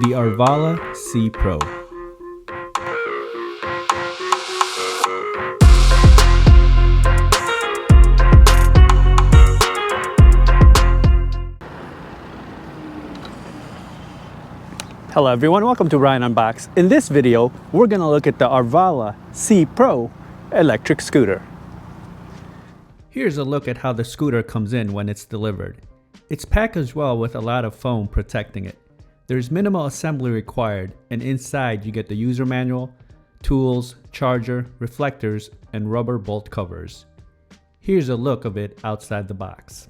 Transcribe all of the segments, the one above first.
the Arvala C-Pro. Hello everyone, welcome to Ryan Unboxed. In this video, we're going to look at the Arvala C-Pro Electric Scooter. Here's a look at how the scooter comes in when it's delivered. It's packaged well with a lot of foam protecting it. There's minimal assembly required, and inside you get the user manual, tools, charger, reflectors, and rubber bolt covers. Here's a look of it outside the box.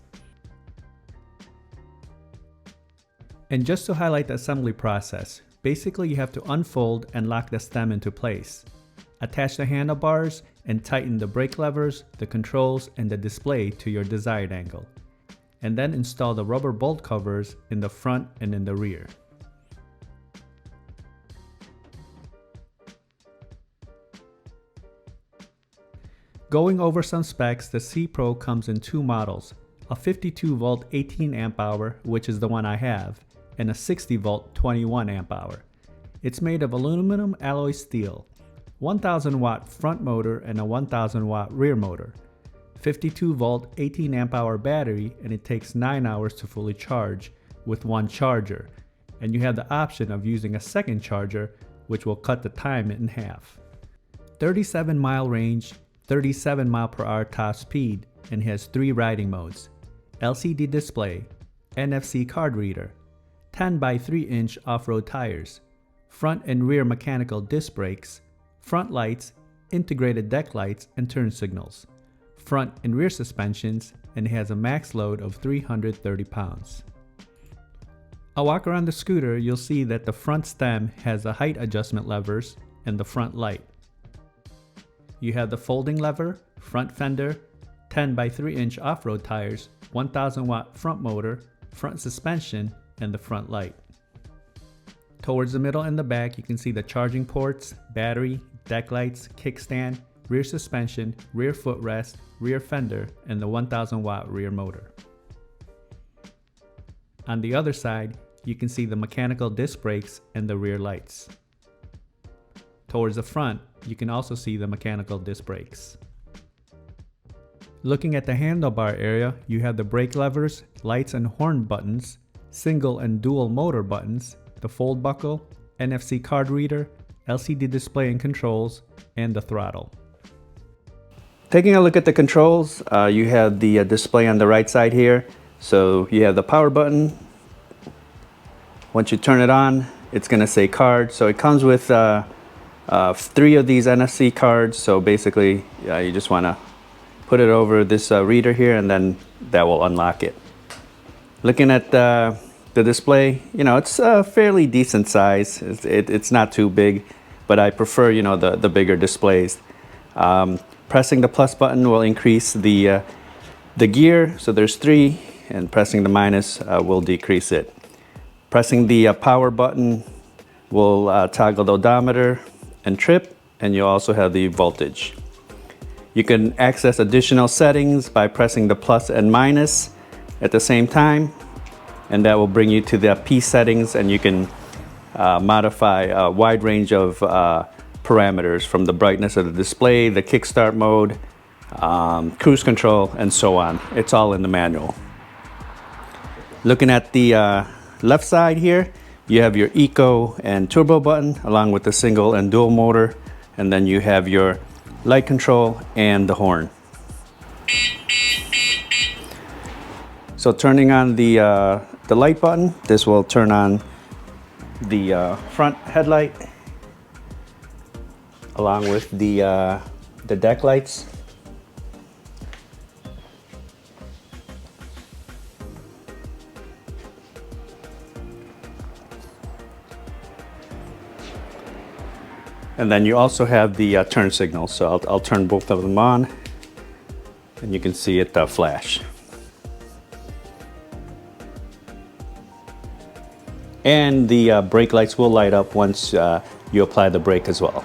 And just to highlight the assembly process, basically you have to unfold and lock the stem into place. Attach the handlebars and tighten the brake levers, the controls, and the display to your desired angle. And then install the rubber bolt covers in the front and in the rear. Going over some specs, the C-Pro comes in two models, a 52 volt 18 amp hour, which is the one I have, and a 60 volt 21 amp hour. It's made of aluminum alloy steel, 1000 watt front motor and a 1000 watt rear motor, 52 volt 18 amp hour battery, and it takes 9 hours to fully charge with one charger, and you have the option of using a second charger, which will cut the time in half. 37 mile range, 37 mile per hour top speed, and has 3 riding modes: LCD display, NFC card reader, 10 by 3 inch off-road tires, front and rear mechanical disc brakes, front lights, integrated deck lights and turn signals, front and rear suspensions, and has a max load of 330 pounds. A walk around the scooter, you'll see that the front stem has the height adjustment levers and the front light. You have the folding lever, front fender, 10 by 3 inch off-road tires, 1000 watt front motor, front suspension, and the front light. Towards the middle and the back, you can see the charging ports, battery, deck lights, kickstand, rear suspension, rear footrest, rear fender, and the 1000 watt rear motor. On the other side, you can see the mechanical disc brakes and the rear lights. Towards the front, you can also see the mechanical disc brakes. Looking at the handlebar area, you have the brake levers, lights and horn buttons, single and dual motor buttons, the fold buckle, NFC card reader, LCD display and controls, and the throttle. Taking a look at the controls, you have the display on the right side here. So you have the power button. Once you turn it on, it's going to say card. So it comes with 3 of these NFC cards. So basically, you just want to put it over this reader here, and then that will unlock it. Looking at the display, it's a fairly decent size. It's not too big, but I prefer, the bigger displays. Pressing the plus button will increase the gear, so there's 3, and pressing the minus will decrease it. Pressing the power button will toggle the odometer and trip, and you also have the voltage. You can access additional settings by pressing the plus and minus at the same time, and that will bring you to the P settings, and you can modify a wide range of parameters, from the brightness of the display, the kickstart mode, cruise control, and so on. It's all in the manual. Looking at the left side here, you have your eco and turbo button along with the single and dual motor, and then you have your light control and the horn. So turning on the light button, this will turn on the front headlight along with the deck lights. And then you also have the turn signal. So I'll turn both of them on, and you can see it flash. And the brake lights will light up once you apply the brake as well.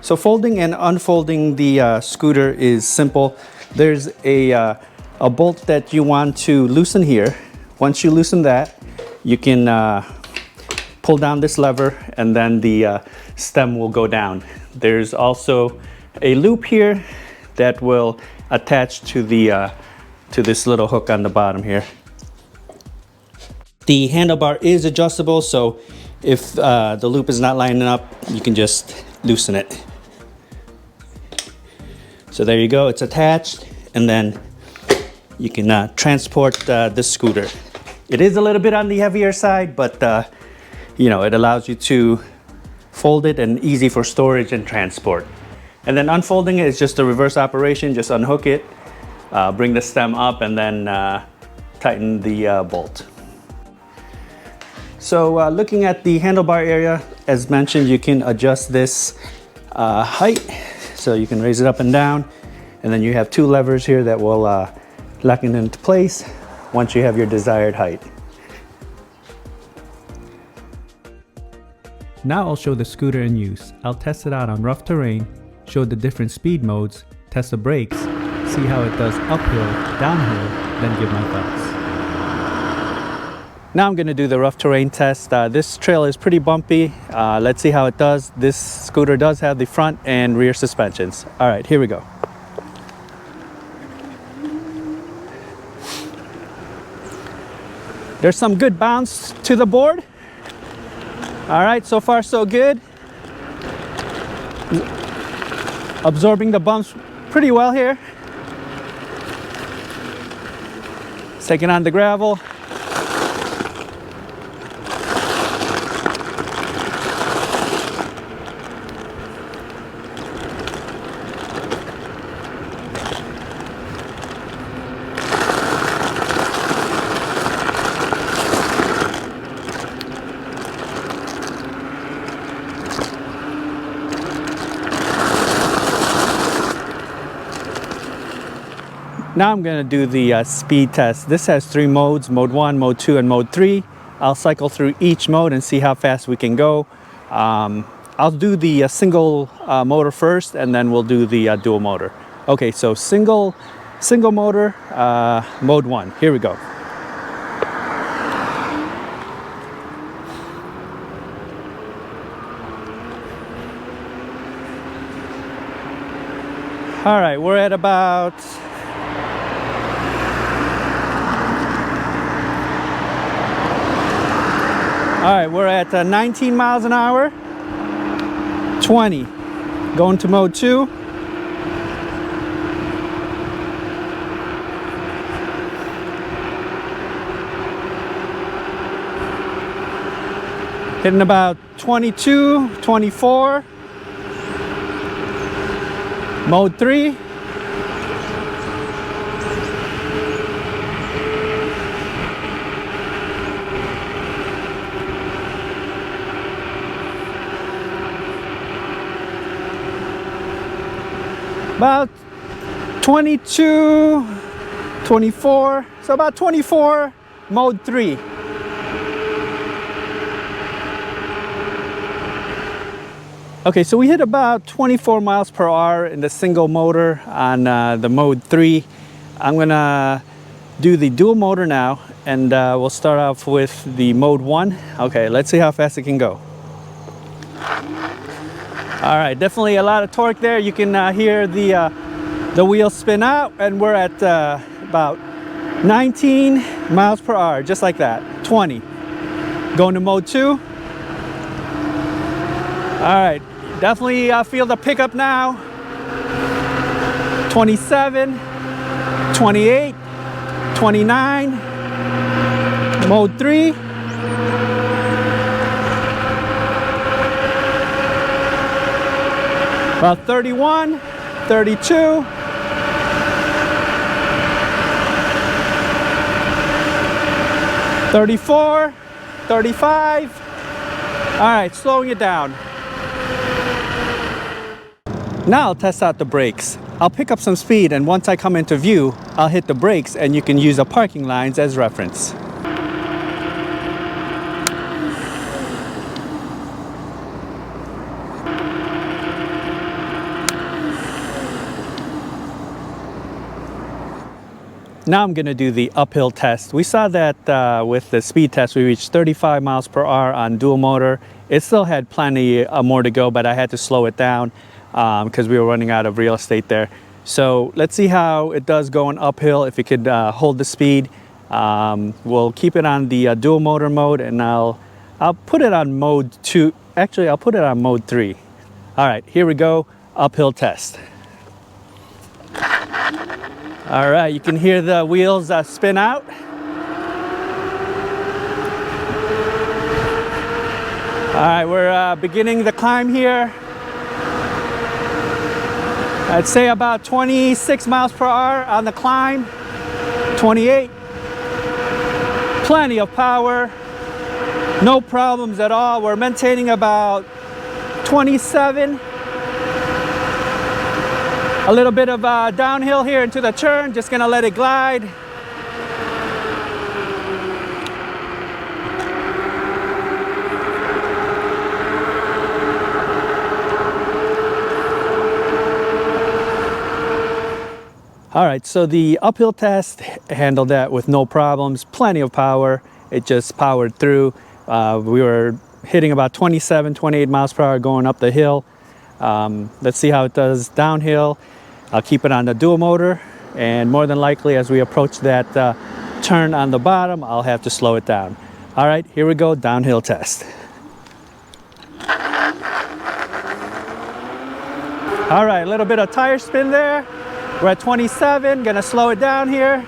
So folding and unfolding the scooter is simple. There's a bolt that you want to loosen here. Once you loosen that, you can pull down this lever and then the stem will go down. There's also a loop here that will attach to the to this little hook on the bottom here. The handlebar is adjustable, so if the loop is not lining up, you can just loosen it. So there you go, it's attached, and then you can transport this scooter. It is a little bit on the heavier side, but you know, it allows you to fold it and easy for storage and transport. And then unfolding it is just a reverse operation. Just unhook it, bring the stem up, and then tighten the bolt. So looking at the handlebar area, as mentioned, you can adjust this height. So you can raise it up and down, and then you have two levers here that will lock it into place once you have your desired height. Now I'll show the scooter in use. I'll test it out on rough terrain, show the different speed modes, test the brakes, see how it does uphill, downhill, then give my thoughts. Now I'm going to do the rough terrain test. This trail is pretty bumpy. Let's see how it does. This scooter does have the front and rear suspensions. All right, here we go. There's some good bounce to the board. All right, so far so good. Absorbing the bumps pretty well here. Taking on the gravel. Now I'm going to do the speed test. This has 3 modes, mode 1, mode 2, and mode 3. I'll cycle through each mode and see how fast we can go. I'll do the single motor first, and then we'll do the dual motor. Okay, so single motor, mode 1. Here we go. All right, we're at about All right, we're at 19 miles an hour, 20. Going to mode 2. Hitting about 22, 24. Mode 3. About 22, 24, so about 24, mode 3. Okay, so we hit about 24 miles per hour in the single motor on the mode 3. I'm gonna do the dual motor now, and we'll start off with the mode 1. Okay, let's see how fast it can go. All right, definitely a lot of torque there. You can hear the wheels spin out, and we're at about 19 miles per hour, just like that. 20. Going to mode 2. All right, definitely feel the pickup now. 27, 28, 29. Mode 3. About 31, 32. 34, 35. All right, slowing it down. Now I'll test out the brakes. I'll pick up some speed, and once I come into view, I'll hit the brakes, and you can use the parking lines as reference. Now I'm going to do the uphill test. We saw that with the speed test, we reached 35 miles per hour on dual motor. It still had plenty more to go, but I had to slow it down because we were running out of real estate there. So let's see how it does going uphill. If it could hold the speed, we'll keep it on the dual motor mode, and I'll put it on mode 2. Actually, I'll put it on mode 3. All right, here we go, uphill test. All right, you can hear the wheels spin out. All right, we're beginning the climb here. I'd say about 26 miles per hour on the climb, 28. Plenty of power, no problems at all. We're maintaining about 27. A little bit of downhill here into the turn, just gonna let it glide. All right, so the uphill test handled that with no problems, plenty of power. It just powered through. We were hitting about 27, 28 miles per hour going up the hill. Let's see how it does downhill. I'll keep it on the dual motor, and more than likely as we approach that turn on the bottom, I'll have to slow it down. All right, here we go, downhill test. All right, a little bit of tire spin there. We're at 27, gonna slow it down here.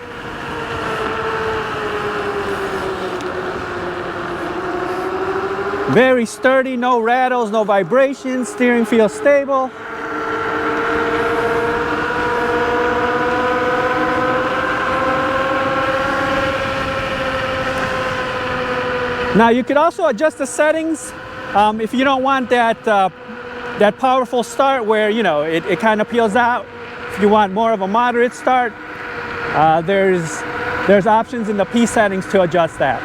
Very sturdy, no rattles, no vibrations, steering feels stable. Now you could also adjust the settings if you don't want that that powerful start where, you know, it kind of peels out. If you want more of a moderate start, there's options in the P settings to adjust that.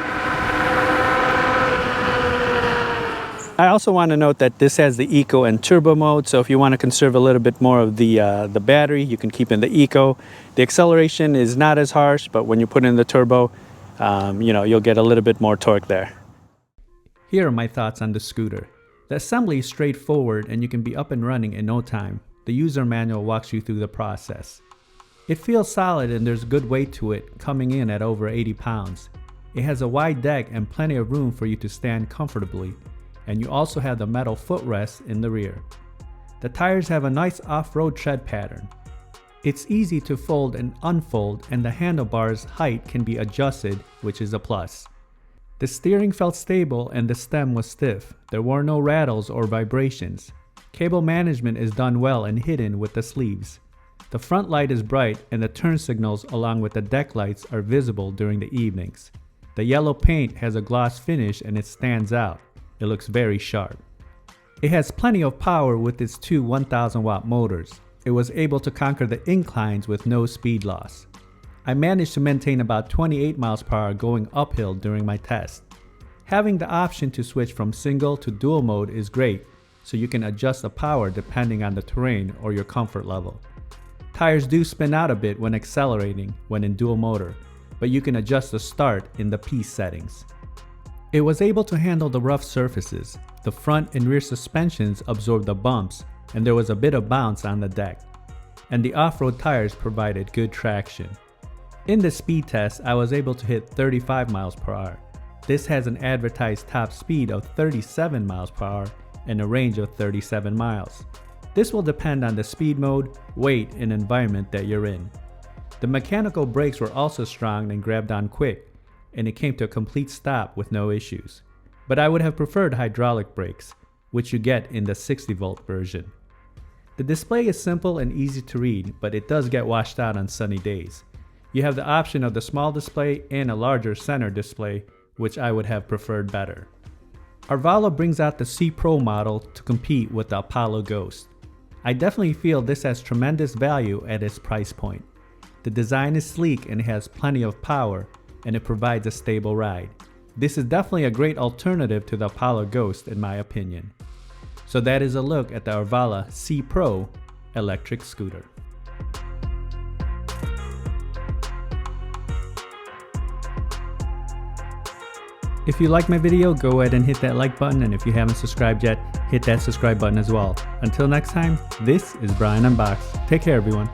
I also want to note that this has the Eco and Turbo mode, so if you want to conserve a little bit more of the battery, you can keep in the Eco. The acceleration is not as harsh, but when you put in the Turbo, you know, you'll get a little bit more torque there. Here are my thoughts on the scooter. The assembly is straightforward and you can be up and running in no time. The user manual walks you through the process. It feels solid and there's good weight to it, coming in at over 80 pounds. It has a wide deck and plenty of room for you to stand comfortably, and you also have the metal footrest in the rear. The tires have a nice off-road tread pattern. It's easy to fold and unfold, and the handlebars' height can be adjusted, which is a plus. The steering felt stable and the stem was stiff. There were no rattles or vibrations. Cable management is done well and hidden with the sleeves. The front light is bright and the turn signals along with the deck lights are visible during the evenings. The yellow paint has a gloss finish and it stands out. It looks very sharp. It has plenty of power with its two 1000 watt motors. It was able to conquer the inclines with no speed loss. I managed to maintain about 28 miles per hour going uphill during my test. Having the option to switch from single to dual mode is great, so you can adjust the power depending on the terrain or your comfort level. Tires do spin out a bit when accelerating when in dual motor, but you can adjust the start in the P settings. It was able to handle the rough surfaces. The front and rear suspensions absorbed the bumps, and there was a bit of bounce on the deck. And the off-road tires provided good traction. In the speed test, I was able to hit 35 miles per hour. This has an advertised top speed of 37 miles per hour and a range of 37 miles. This will depend on the speed mode, weight, and environment that you're in. The mechanical brakes were also strong and grabbed on quick, and it came to a complete stop with no issues. But I would have preferred hydraulic brakes, which you get in the 60-volt version. The display is simple and easy to read, but it does get washed out on sunny days. You have the option of the small display and a larger center display, which I would have preferred better. Arvala brings out the C-Pro model to compete with the Apollo Ghost. I definitely feel this has tremendous value at its price point. The design is sleek and it has plenty of power, and it provides a stable ride. This is definitely a great alternative to the Apollo Ghost in my opinion. So that is a look at the Arvala C-Pro Electric Scooter. If you like my video, go ahead and hit that like button, and if you haven't subscribed yet, hit that subscribe button as well. Until next time, this is Brian Unboxed. Take care, everyone.